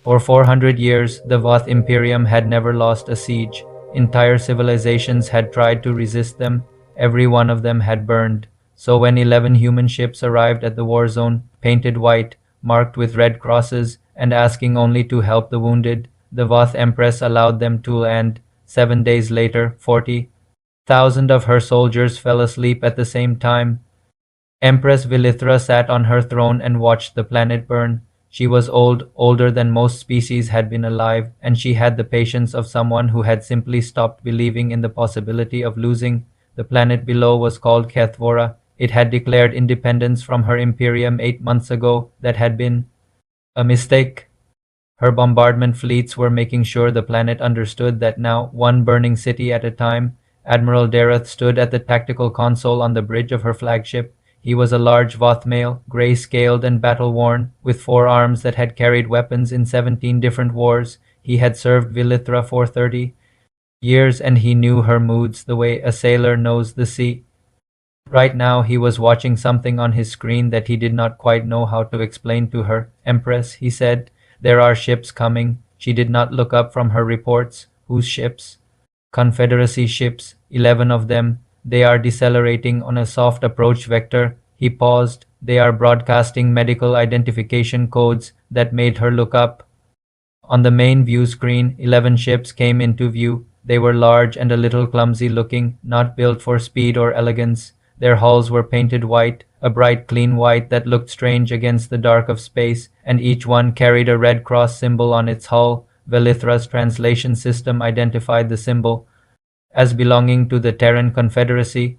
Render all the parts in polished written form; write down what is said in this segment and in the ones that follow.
For 400 years, the Voth Imperium had never lost a siege. Entire civilizations had tried to resist them. Every one of them had burned. So when 11 human ships arrived at the war zone, painted white, marked with red crosses, and asking only to help the wounded, the Voth Empress allowed them to land. 7 days later, 40,000 of her soldiers fell asleep at the same time. Empress Vilithra sat on her throne and watched the planet burn. She was old, older than most species had been alive, and she had the patience of someone who had simply stopped believing in the possibility of losing. The planet below was called Kethvora. It had declared independence from her imperium 8 months ago. That had been a mistake. Her bombardment fleets were making sure the planet understood that now, one burning city at a time. Admiral Dareth stood at the tactical console on the bridge of her flagship. He was a large Voth male, gray-scaled and battle-worn, with 4 arms that had carried weapons in 17 different wars. He had served Vilithra for 30 years, and he knew her moods the way a sailor knows the sea. Right now he was watching something on his screen that he did not quite know how to explain to her. "Empress," he said, "there are ships coming." She did not look up from her reports. "Whose ships?" "Confederacy ships, 11 of them. They are decelerating on a soft approach vector." He paused. "They are broadcasting medical identification codes." That made her look up. On the main view screen, 11 ships came into view. They were large and a little clumsy looking, not built for speed or elegance. Their hulls were painted white, a bright clean white that looked strange against the dark of space, and each one carried a red cross symbol on its hull. Velithra's translation system identified the symbol as belonging to the Terran Confederacy.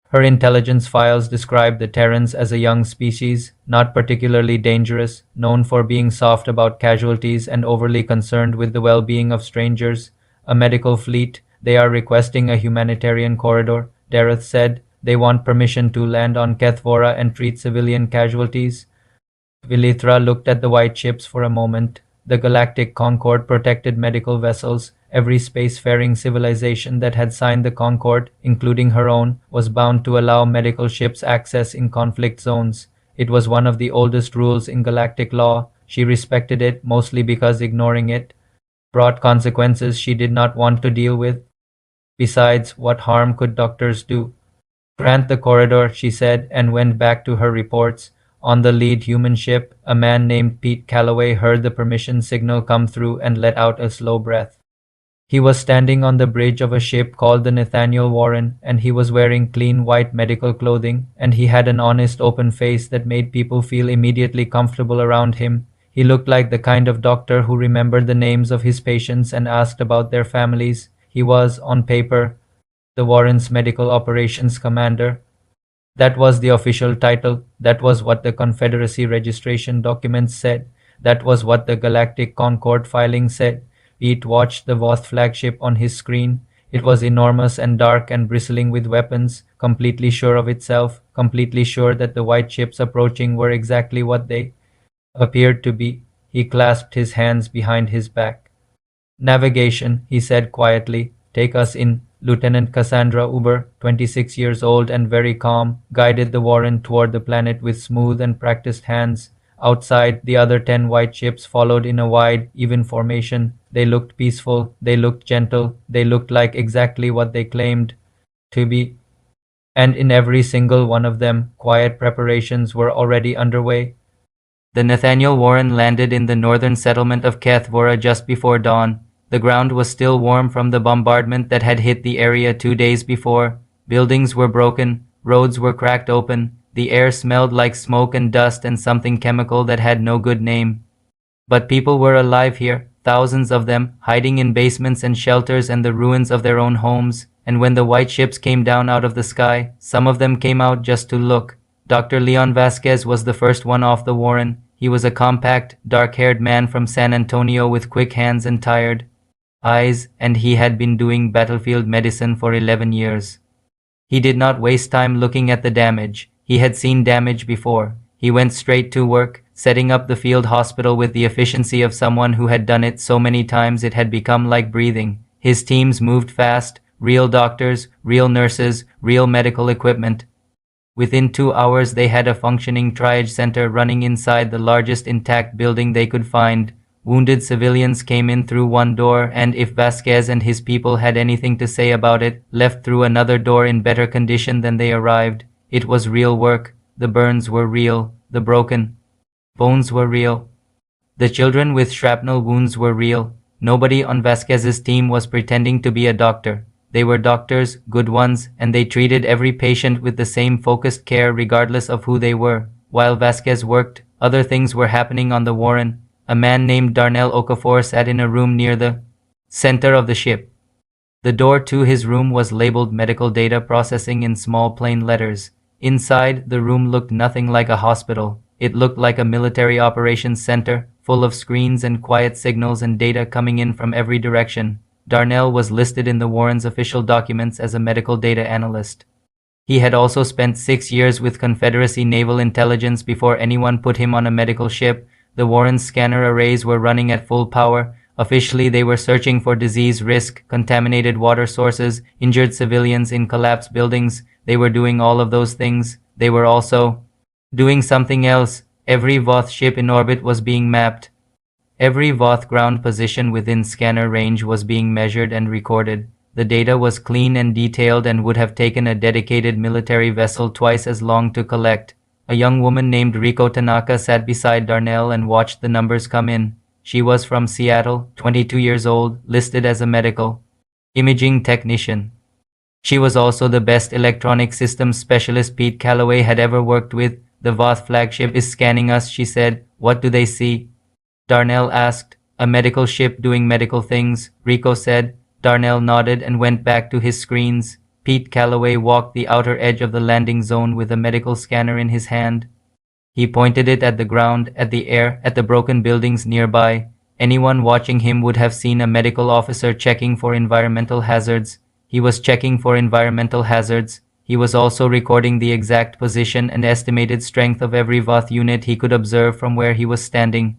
Her intelligence files described the Terrans as a young species, not particularly dangerous, known for being soft about casualties and overly concerned with the well-being of strangers. "A medical fleet. They are requesting a humanitarian corridor," Dareth said. "They want permission to land on Kethvora and treat civilian casualties." Vilithra looked at the white ships for a moment. The Galactic Concord protected medical vessels. Every spacefaring civilization that had signed the Concord, including her own, was bound to allow medical ships access in conflict zones. It was one of the oldest rules in galactic law. She respected it, mostly because ignoring it brought consequences she did not want to deal with. Besides, what harm could doctors do? "Grant the corridor," she said, and went back to her reports. On the lead human ship, a man named Pete Calloway heard the permission signal come through and let out a slow breath. He was standing on the bridge of a ship called the Nathaniel Warren, and he was wearing clean white medical clothing, and he had an honest, open face that made people feel immediately comfortable around him. He looked like the kind of doctor who remembered the names of his patients and asked about their families. He was, on paper, the Warren's medical operations commander. That was the official title. That was what the Confederacy registration documents said. That was what the Galactic Concord filing said. Pete watched the Voth flagship on his screen. It was enormous and dark and bristling with weapons, completely sure of itself, completely sure that the white ships approaching were exactly what they appeared to be. He clasped his hands behind his back. "Navigation," he said quietly. "Take us in." Lieutenant Cassandra Uber, 26 years old and very calm, guided the Warren toward the planet with smooth and practiced hands. Outside, the other 10 white ships followed in a wide, even formation. They looked peaceful, they looked gentle, they looked like exactly what they claimed to be. And in every single one of them, quiet preparations were already underway. The Nathaniel Warren landed in the northern settlement of Kethvora just before dawn. The ground was still warm from the bombardment that had hit the area 2 days before. Buildings were broken, roads were cracked open, the air smelled like smoke and dust and something chemical that had no good name. But people were alive here, thousands of them, hiding in basements and shelters and the ruins of their own homes. And when the white ships came down out of the sky, some of them came out just to look. Dr. Leon Vasquez was the first one off the Warren. He was a compact, dark-haired man from San Antonio with quick hands and tired eyes, and he had been doing battlefield medicine for 11 years. He did not waste time looking at the damage. He had seen damage before. He went straight to work, setting up the field hospital with the efficiency of someone who had done it so many times it had become like breathing. His teams moved fast, real doctors, real nurses, real medical equipment. Within 2 hours they had a functioning triage center running inside the largest intact building they could find. Wounded civilians came in through one door, and if Vasquez and his people had anything to say about it, left through another door in better condition than they arrived. It was real work. The burns were real. The broken bones were real. The children with shrapnel wounds were real. Nobody on Vasquez's team was pretending to be a doctor. They were doctors, good ones, and they treated every patient with the same focused care regardless of who they were. While Vasquez worked, other things were happening on the Warren. A man named Darnell Okafor sat in a room near the center of the ship. The door to his room was labeled Medical Data Processing in small plain letters. Inside, the room looked nothing like a hospital. It looked like a military operations center, full of screens and quiet signals and data coming in from every direction. Darnell was listed in the Warren's official documents as a medical data analyst. He had also spent 6 years with Confederacy Naval Intelligence before anyone put him on a medical ship. The Warren's scanner arrays were running at full power. Officially, they were searching for disease risk, contaminated water sources, injured civilians in collapsed buildings. They were doing all of those things. They were also doing something else. Every Voth ship in orbit was being mapped. Every Voth ground position within scanner range was being measured and recorded. The data was clean and detailed and would have taken a dedicated military vessel twice as long to collect. A young woman named Riko Tanaka sat beside Darnell and watched the numbers come in. She was from Seattle, 22 years old, listed as a medical imaging technician. She was also the best electronic systems specialist Pete Calloway had ever worked with. The Voth flagship is scanning us, she said. What do they see? Darnell asked. A medical ship doing medical things, Riko said. Darnell nodded and went back to his screens. Pete Calloway walked the outer edge of the landing zone with a medical scanner in his hand. He pointed it at the ground, at the air, at the broken buildings nearby. Anyone watching him would have seen a medical officer checking for environmental hazards. He was checking for environmental hazards. He was also recording the exact position and estimated strength of every Voth unit he could observe from where he was standing.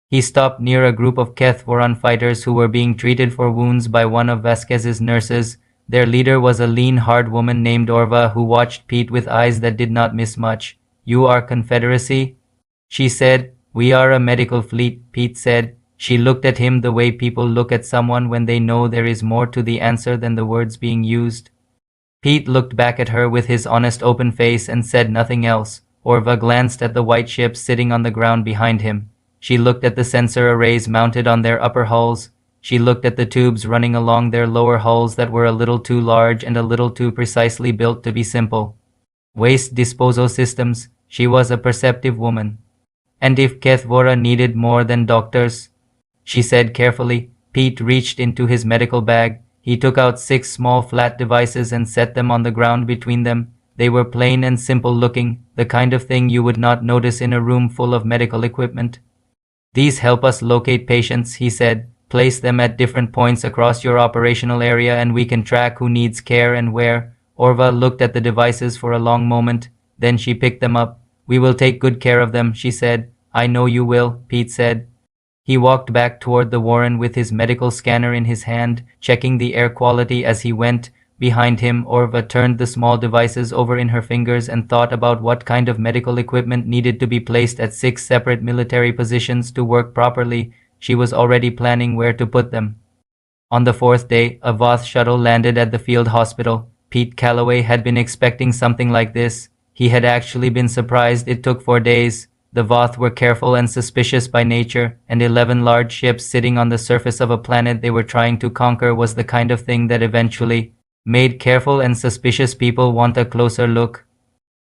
He stopped near a group of Keth Voron fighters who were being treated for wounds by one of Vasquez's nurses. Their leader was a lean, hard woman named Orva who watched Pete with eyes that did not miss much. You are Confederacy? She said. We are a medical fleet, Pete said. She looked at him the way people look at someone when they know there is more to the answer than the words being used. Pete looked back at her with his honest open face and said nothing else. Orva glanced at the white ships sitting on the ground behind him. She looked at the sensor arrays mounted on their upper hulls. She looked at the tubes running along their lower hulls that were a little too large and a little too precisely built to be simple. Waste disposal systems. She was a perceptive woman. And if Keth Vora needed more than doctors, she said carefully. Pete reached into his medical bag. He took out 6 small flat devices and set them on the ground between them. They were plain and simple looking, the kind of thing you would not notice in a room full of medical equipment. These help us locate patients, he said. Place them at different points across your operational area and we can track who needs care and where. Orva looked at the devices for a long moment. Then she picked them up. We will take good care of them, she said. I know you will, Pete said. He walked back toward the Warren with his medical scanner in his hand, checking the air quality as he went. Behind him, Orva turned the small devices over in her fingers and thought about what kind of medical equipment needed to be placed at 6 separate military positions to work properly. She was already planning where to put them. On the 4th day, a Voth shuttle landed at the field hospital. Pete Calloway had been expecting something like this. He had actually been surprised it took 4 days. The Voth were careful and suspicious by nature, and 11 large ships sitting on the surface of a planet they were trying to conquer was the kind of thing that eventually made careful and suspicious people want a closer look.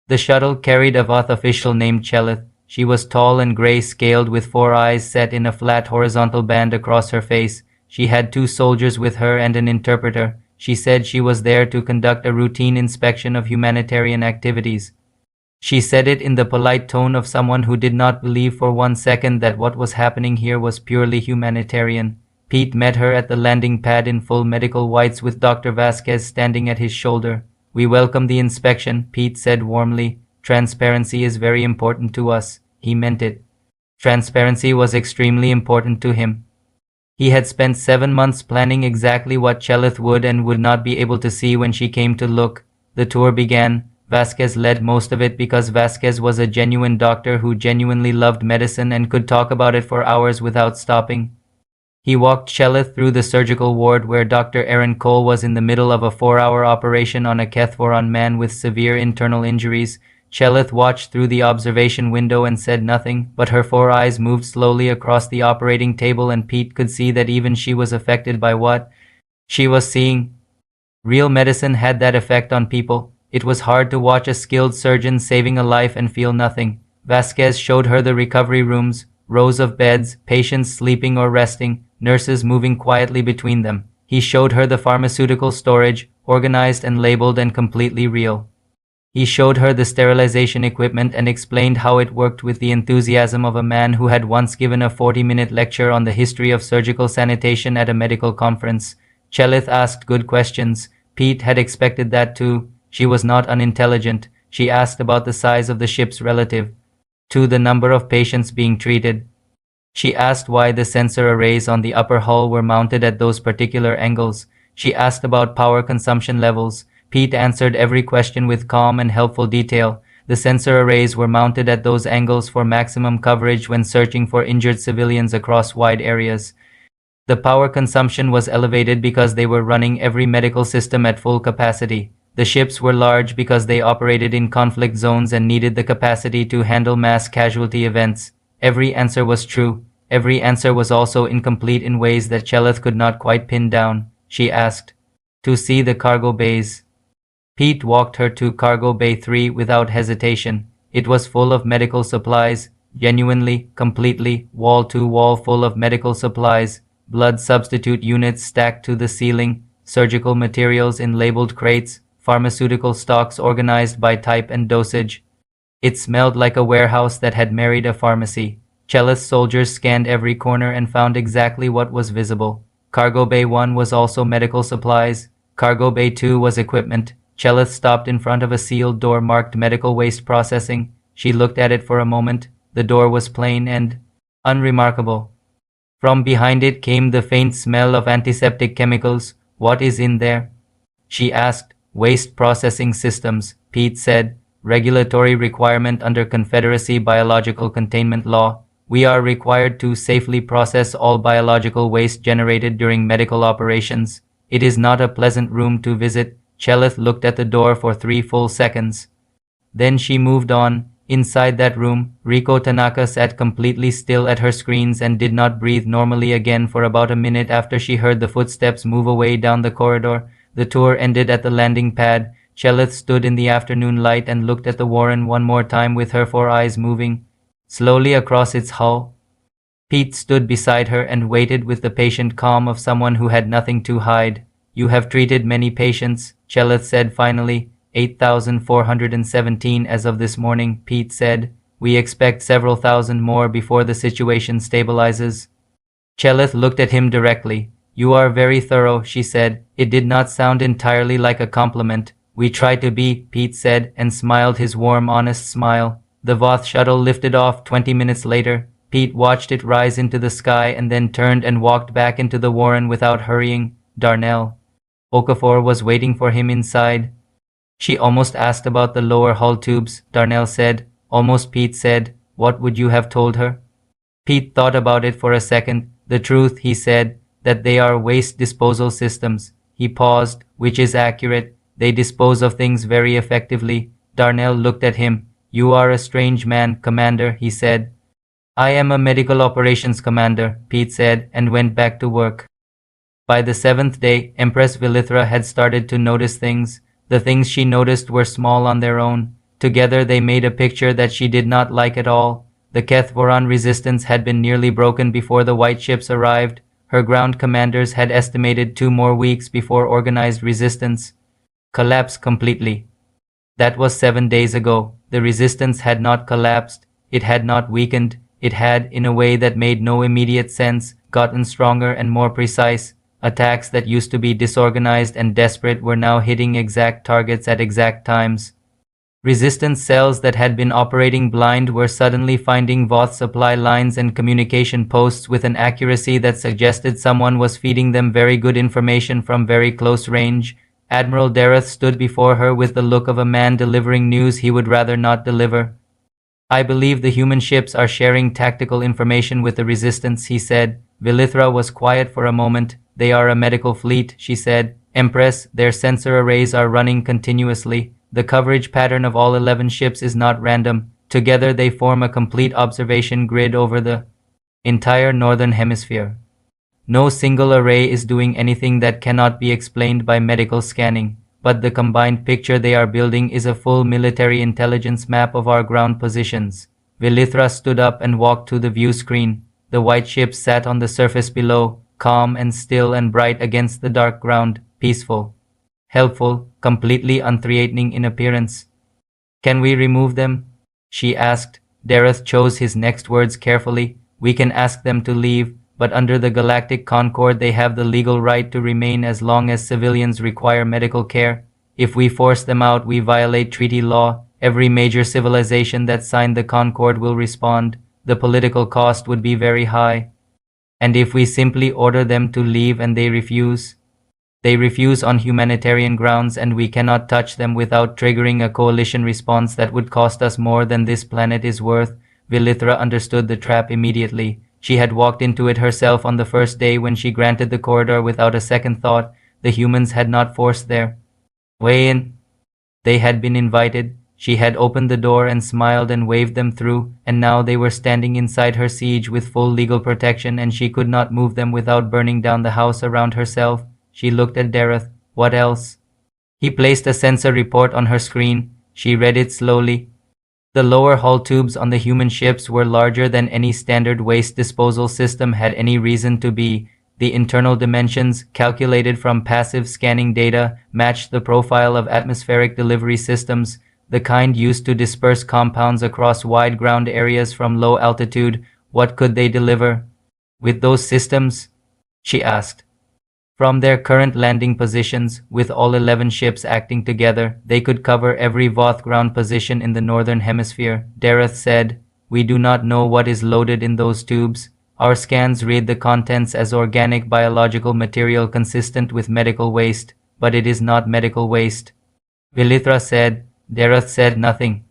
The shuttle carried a Voth official named Chelith. She was tall and gray-scaled with 4 eyes set in a flat horizontal band across her face. She had 2 soldiers with her and an interpreter. She said she was there to conduct a routine inspection of humanitarian activities. She said it in the polite tone of someone who did not believe for 1 second that what was happening here was purely humanitarian. Pete met her at the landing pad in full medical whites with Dr. Vasquez standing at his shoulder. We welcome the inspection, Pete said warmly. Transparency is very important to us. He meant it. Transparency was extremely important to him. He had spent 7 months planning exactly what Chelith would and would not be able to see when she came to look. The tour began. Vasquez led most of it because Vasquez was a genuine doctor who genuinely loved medicine and could talk about it for hours without stopping. He walked Chelith through the surgical ward where Dr. Aaron Cole was in the middle of a 4-hour operation on a Kethvoron man with severe internal injuries. Chelith watched through the observation window and said nothing, but her 4 eyes moved slowly across the operating table and Pete could see that even she was affected by what she was seeing. Real medicine had that effect on people. It was hard to watch a skilled surgeon saving a life and feel nothing. Vasquez showed her the recovery rooms, rows of beds, patients sleeping or resting, nurses moving quietly between them. He showed her the pharmaceutical storage, organized and labeled and completely real. He showed her the sterilization equipment and explained how it worked with the enthusiasm of a man who had once given a 40-minute lecture on the history of surgical sanitation at a medical conference. Chelith asked good questions. Pete had expected that too. She was not unintelligent. She asked about the size of the ships relative to the number of patients being treated. She asked why the sensor arrays on the upper hull were mounted at those particular angles. She asked about power consumption levels. Pete answered every question with calm and helpful detail. The sensor arrays were mounted at those angles for maximum coverage when searching for injured civilians across wide areas. The power consumption was elevated because they were running every medical system at full capacity. The ships were large because they operated in conflict zones and needed the capacity to handle mass casualty events. Every answer was true. Every answer was also incomplete in ways that Chelith could not quite pin down. She asked to see the cargo bays. Pete walked her to Cargo Bay 3 without hesitation. It was full of medical supplies, genuinely, completely, wall-to-wall full of medical supplies, blood substitute units stacked to the ceiling, surgical materials in labeled crates, pharmaceutical stocks organized by type and dosage. It smelled like a warehouse that had married a pharmacy. Chelith's soldiers scanned every corner and found exactly what was visible. Cargo Bay 1 was also medical supplies. Cargo Bay 2 was equipment. Chelith stopped in front of a sealed door marked medical waste processing. She looked at it for a moment. The door was plain and unremarkable. From behind it came the faint smell of antiseptic chemicals. What is in there? She asked. Waste processing systems, Pete said. Regulatory requirement under Confederacy Biological Containment Law. We are required to safely process all biological waste generated during medical operations. It is not a pleasant room to visit. Chelith looked at the door for 3 full seconds. Then she moved on. Inside that room, Riko Tanaka sat completely still at her screens and did not breathe normally again for about a minute after she heard the footsteps move away down the corridor. The tour ended at the landing pad. Chelith stood in the afternoon light and looked at the Warren one more time with her 4 eyes moving slowly across its hull. Pete stood beside her and waited with the patient calm of someone who had nothing to hide. You have treated many patients, Chelith said finally. 8,417 as of this morning, Pete said. We expect several thousand more before the situation stabilizes. Chelith looked at him directly. You are very thorough, she said. It did not sound entirely like a compliment. We try to be, Pete said, and smiled his warm, honest smile. The Voth shuttle lifted off 20 minutes later. Pete watched it rise into the sky and then turned and walked back into the Warren without hurrying. Darnell. Okafor was waiting for him inside. She almost asked about the lower hull tubes, Darnell said. Almost, Pete said. What would you have told her? Pete thought about it for a second. The truth, he said, that they are waste disposal systems. He paused, which is accurate. They dispose of things very effectively. Darnell looked at him. You are a strange man, Commander, he said. I am a medical operations commander, Pete said, and went back to work. By the 7th day, Empress Vilithra had started to notice things. The things she noticed were small on their own. Together they made a picture that she did not like at all. The Kethvoron resistance had been nearly broken before the white ships arrived. Her ground commanders had estimated 2 more weeks before organized resistance collapsed completely. That was 7 days ago. The resistance had not collapsed. It had not weakened. It had, in a way that made no immediate sense, gotten stronger and more precise. Attacks that used to be disorganized and desperate were now hitting exact targets at exact times. Resistance cells that had been operating blind were suddenly finding Voth supply lines and communication posts with an accuracy that suggested someone was feeding them very good information from very close range. Admiral Dareth stood before her with the look of a man delivering news he would rather not deliver. I believe the human ships are sharing tactical information with the resistance, he said. Vilithra was quiet for a moment. They are a medical fleet, she said. Empress, their sensor arrays are running continuously. The coverage pattern of all 11 ships is not random. Together they form a complete observation grid over the entire northern hemisphere. No single array is doing anything that cannot be explained by medical scanning, but the combined picture they are building is a full military intelligence map of our ground positions. Vilithra stood up and walked to the view screen. The white ships sat on the surface below, calm and still and bright against the dark ground, peaceful, helpful, completely unthreatening in appearance. Can we remove them? She asked. Dareth chose his next words carefully. We can ask them to leave, but under the Galactic Concord they have the legal right to remain as long as civilians require medical care. If we force them out, we violate treaty law. Every major civilization that signed the Concord will respond. The political cost would be very high. And if we simply order them to leave and they refuse on humanitarian grounds, and we cannot touch them without triggering a coalition response that would cost us more than this planet is worth. Vilithra understood the trap immediately. She had walked into it herself on the first day when she granted the corridor without a second thought. The humans had not forced their way in. They had been invited. She had opened the door and smiled and waved them through, and now they were standing inside her siege with full legal protection, and she could not move them without burning down the house around herself. She looked at Dareth. What else? He placed a sensor report on her screen. She read it slowly. The lower hull tubes on the human ships were larger than any standard waste disposal system had any reason to be. The internal dimensions, calculated from passive scanning data, matched the profile of atmospheric delivery systems, the kind used to disperse compounds across wide ground areas from low altitude. What could they deliver with those systems? She asked. From their current landing positions, with all 11 ships acting together, they could cover every Voth ground position in the northern hemisphere. Dareth said, We do not know what is loaded in those tubes. Our scans read the contents as organic biological material consistent with medical waste, but it is not medical waste. Vilithra said. Dareth said nothing.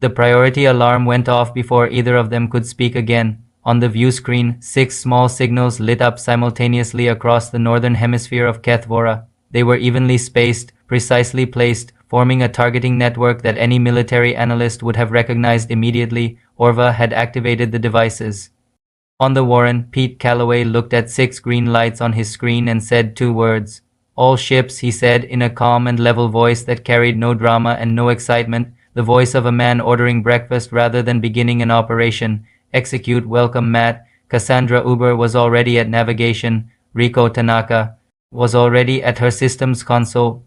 The priority alarm went off before either of them could speak again. On the view screen, 6 small signals lit up simultaneously across the northern hemisphere of Kethvora. They were evenly spaced, precisely placed, forming a targeting network that any military analyst would have recognized immediately. Orva had activated the devices. On the Warren, Pete Calloway looked at 6 green lights on his screen and said 2 words. All ships, he said in a calm and level voice that carried no drama and no excitement, the voice of a man ordering breakfast rather than beginning an operation. Execute. Welcome, Matt. Cassandra Uber was already at navigation. Riko Tanaka was already at her systems console.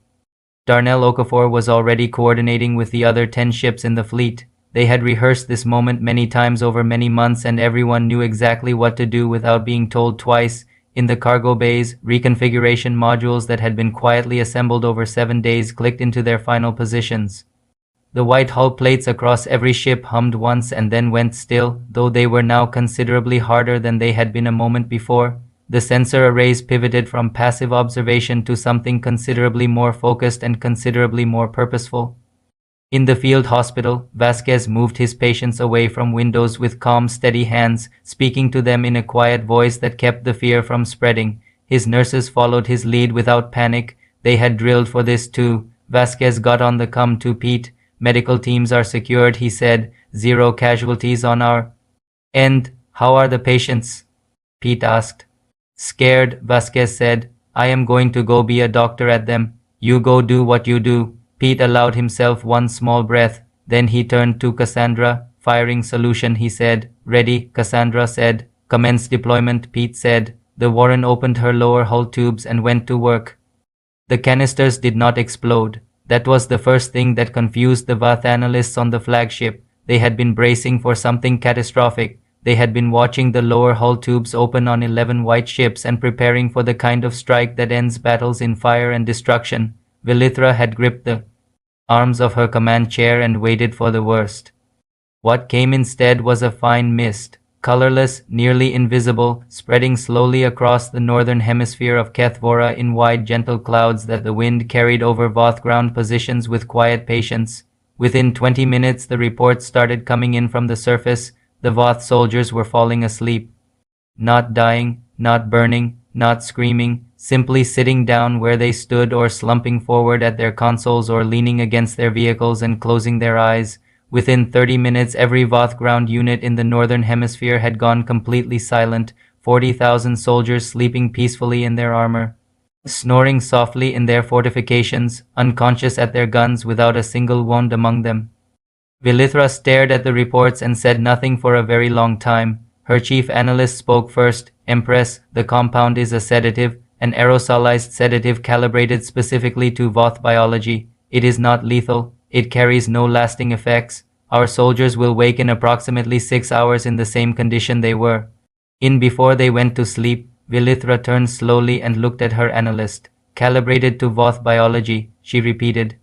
Darnell Okafor was already coordinating with the other 10 ships in the fleet. They had rehearsed this moment many times over many months, and everyone knew exactly what to do without being told twice. In the cargo bays, reconfiguration modules that had been quietly assembled over 7 days clicked into their final positions. The white hull plates across every ship hummed once and then went still, though they were now considerably harder than they had been a moment before. The sensor arrays pivoted from passive observation to something considerably more focused and considerably more purposeful. In the field hospital, Vasquez moved his patients away from windows with calm, steady hands, speaking to them in a quiet voice that kept the fear from spreading. His nurses followed his lead without panic. They had drilled for this too. Vasquez got on the come to Pete. Medical teams are secured, he said. 0 casualties on our end. How are the patients? Pete asked. Scared, Vasquez said. I am going to go be a doctor at them. You go do what you do. Pete allowed himself one small breath. Then he turned to Cassandra. Firing solution, he said. Ready, Cassandra said. Commence deployment, Pete said. The Warren opened her lower hull tubes and went to work. The canisters did not explode. That was the first thing that confused the Vath analysts on the flagship. They had been bracing for something catastrophic. They had been watching the lower hull tubes open on 11 white ships and preparing for the kind of strike that ends battles in fire and destruction. Vilithra had gripped the arms of her command chair and waited for the worst. What came instead was a fine mist, colorless, nearly invisible, spreading slowly across the northern hemisphere of Kethvora in wide, gentle clouds that the wind carried over Voth ground positions with quiet patience. Within 20 minutes, the reports started coming in from the surface. The Voth soldiers were falling asleep. Not dying, not burning, not screaming, simply sitting down where they stood or slumping forward at their consoles or leaning against their vehicles and closing their eyes. Within 30 minutes, every Voth ground unit in the northern hemisphere had gone completely silent, 40,000 soldiers sleeping peacefully in their armor, snoring softly in their fortifications, unconscious at their guns without a single wound among them. Vilithra stared at the reports and said nothing for a very long time. Her chief analyst spoke first. Empress, the compound is a sedative, an aerosolized sedative calibrated specifically to Voth biology. It is not lethal. It carries no lasting effects. Our soldiers will wake in approximately 6 hours in the same condition they were in before they went to sleep. Vilithra turned slowly and looked at her analyst. Calibrated to Voth biology, she repeated.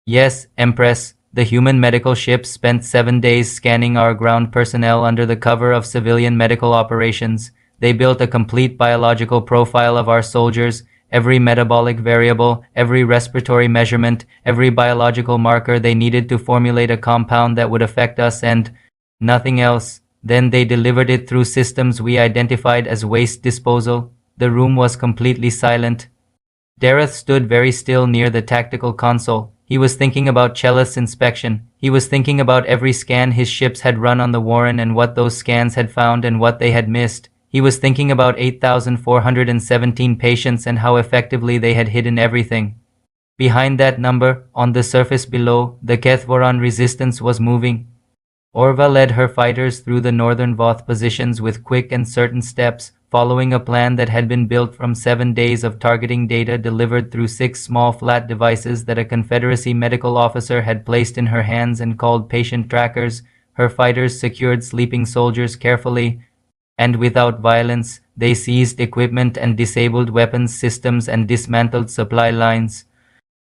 Yes, Empress. The human medical ships spent 7 days scanning our ground personnel under the cover of civilian medical operations. They built a complete biological profile of our soldiers. Every metabolic variable, every respiratory measurement, every biological marker they needed to formulate a compound that would affect us and nothing else. Then they delivered it through systems we identified as waste disposal. The room was completely silent. Dareth stood very still near the tactical console. He was thinking about Chelith's inspection. He was thinking about every scan his ships had run on the Warren and what those scans had found and what they had missed. He was thinking about 8,417 patients and how effectively they had hidden everything. Behind that number, on the surface below, the Kethvoran resistance was moving. Orva led her fighters through the northern Voth positions with quick and certain steps, following a plan that had been built from 7 days of targeting data delivered through 6 small flat devices that a Confederacy medical officer had placed in her hands and called patient trackers. Her fighters secured sleeping soldiers carefully, and without violence. They seized equipment and disabled weapons systems and dismantled supply lines.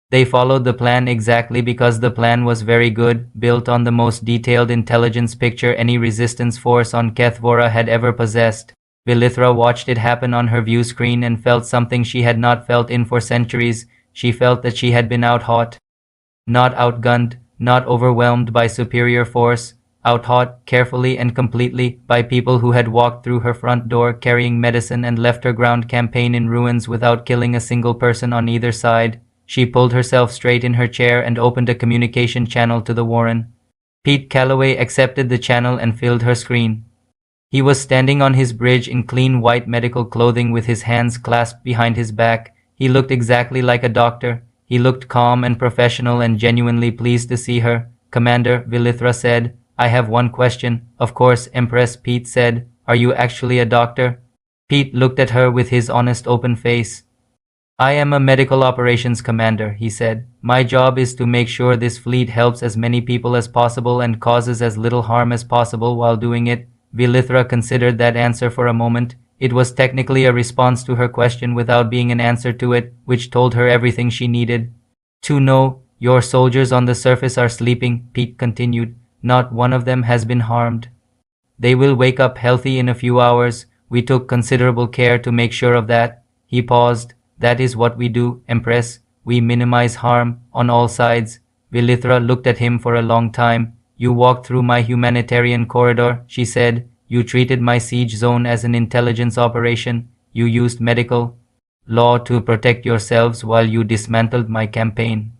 They followed the plan exactly because the plan was very good, built on the most detailed intelligence picture any resistance force on Kethvora had ever possessed. Vilithra watched it happen on her view screen and felt something she had not felt in for centuries. She felt that she had been out-hot. Not outgunned, not overwhelmed by superior force, out-hot, carefully and completely, by people who had walked through her front door carrying medicine and left her ground campaign in ruins without killing a single person on either side. She pulled herself straight in her chair and opened a communication channel to the Warren. Pete Calloway accepted the channel and filled her screen. He was standing on his bridge in clean white medical clothing with his hands clasped behind his back. He looked exactly like a doctor. He looked calm and professional and genuinely pleased to see her. Commander, Vilithra said, I have one question. Of course, Empress, Pete said. Are you actually a doctor? Pete looked at her with his honest open face. I am a medical operations commander, he said. My job is to make sure this fleet helps as many people as possible and causes as little harm as possible while doing it. Vilithra considered that answer for a moment. It was technically a response to her question without being an answer to it, which told her everything she needed to know. Your soldiers on the surface are sleeping, Pete continued. Not one of them has been harmed. They will wake up healthy in a few hours. We took considerable care to make sure of that. He paused. That is what we do, Empress. We minimize harm on all sides. Vilithra looked at him for a long time. You walked through my humanitarian corridor, she said. You treated my siege zone as an intelligence operation. You used medical law to protect yourselves while you dismantled my campaign.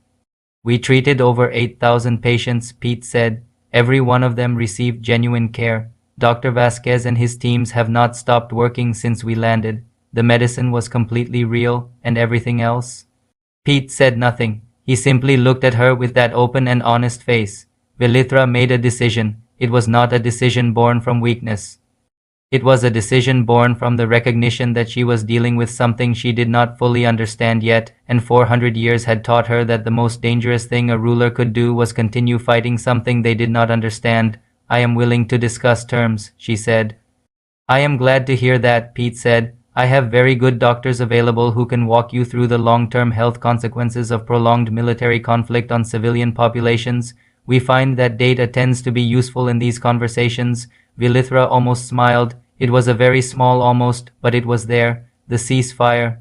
We treated over 8,000 patients, Pete said. Every one of them received genuine care. Dr. Vasquez and his teams have not stopped working since we landed. The medicine was completely real, and everything else? Pete said nothing. He simply looked at her with that open and honest face. Vilithra made a decision. It was not a decision born from weakness. It was a decision born from the recognition that she was dealing with something she did not fully understand yet, and 400 years had taught her that the most dangerous thing a ruler could do was continue fighting something they did not understand. I am willing to discuss terms, she said. I am glad to hear that, Pete said. I have very good doctors available who can walk you through the long-term health consequences of prolonged military conflict on civilian populations. We find that data tends to be useful in these conversations. Vilithra almost smiled. It was a very small almost, but it was there. The ceasefire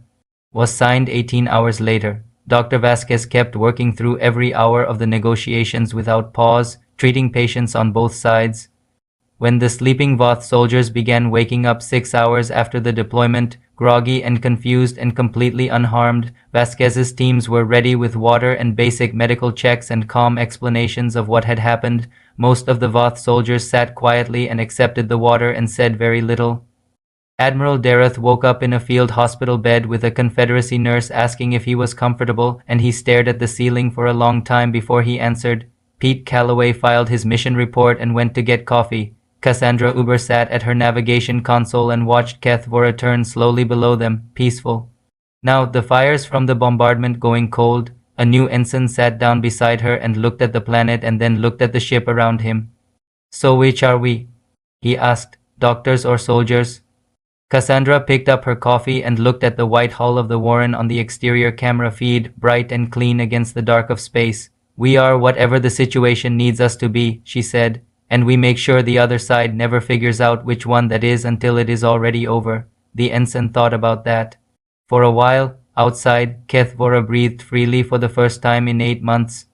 was signed 18 hours later. Dr. Vasquez kept working through every hour of the negotiations without pause, treating patients on both sides. When the sleeping Voth soldiers began waking up 6 hours after the deployment, groggy and confused and completely unharmed, Vasquez's teams were ready with water and basic medical checks and calm explanations of what had happened. Most of the Voth soldiers sat quietly and accepted the water and said very little. Admiral Dareth woke up in a field hospital bed with a Confederacy nurse asking if he was comfortable, and he stared at the ceiling for a long time before he answered. Pete Calloway filed his mission report and went to get coffee. Cassandra Uber sat at her navigation console and watched Keth Vora turn slowly below them, peaceful. Now, the fires from the bombardment going cold, a new ensign sat down beside her and looked at the planet and then looked at the ship around him. So which are we? He asked, doctors or soldiers? Cassandra picked up her coffee and looked at the white hull of the Warren on the exterior camera feed, bright and clean against the dark of space. We are whatever the situation needs us to be, she said, and we make sure the other side never figures out which one that is until it is already over. The ensign thought about that. For a while, outside, Keth Vora breathed freely for the first time in 8 months.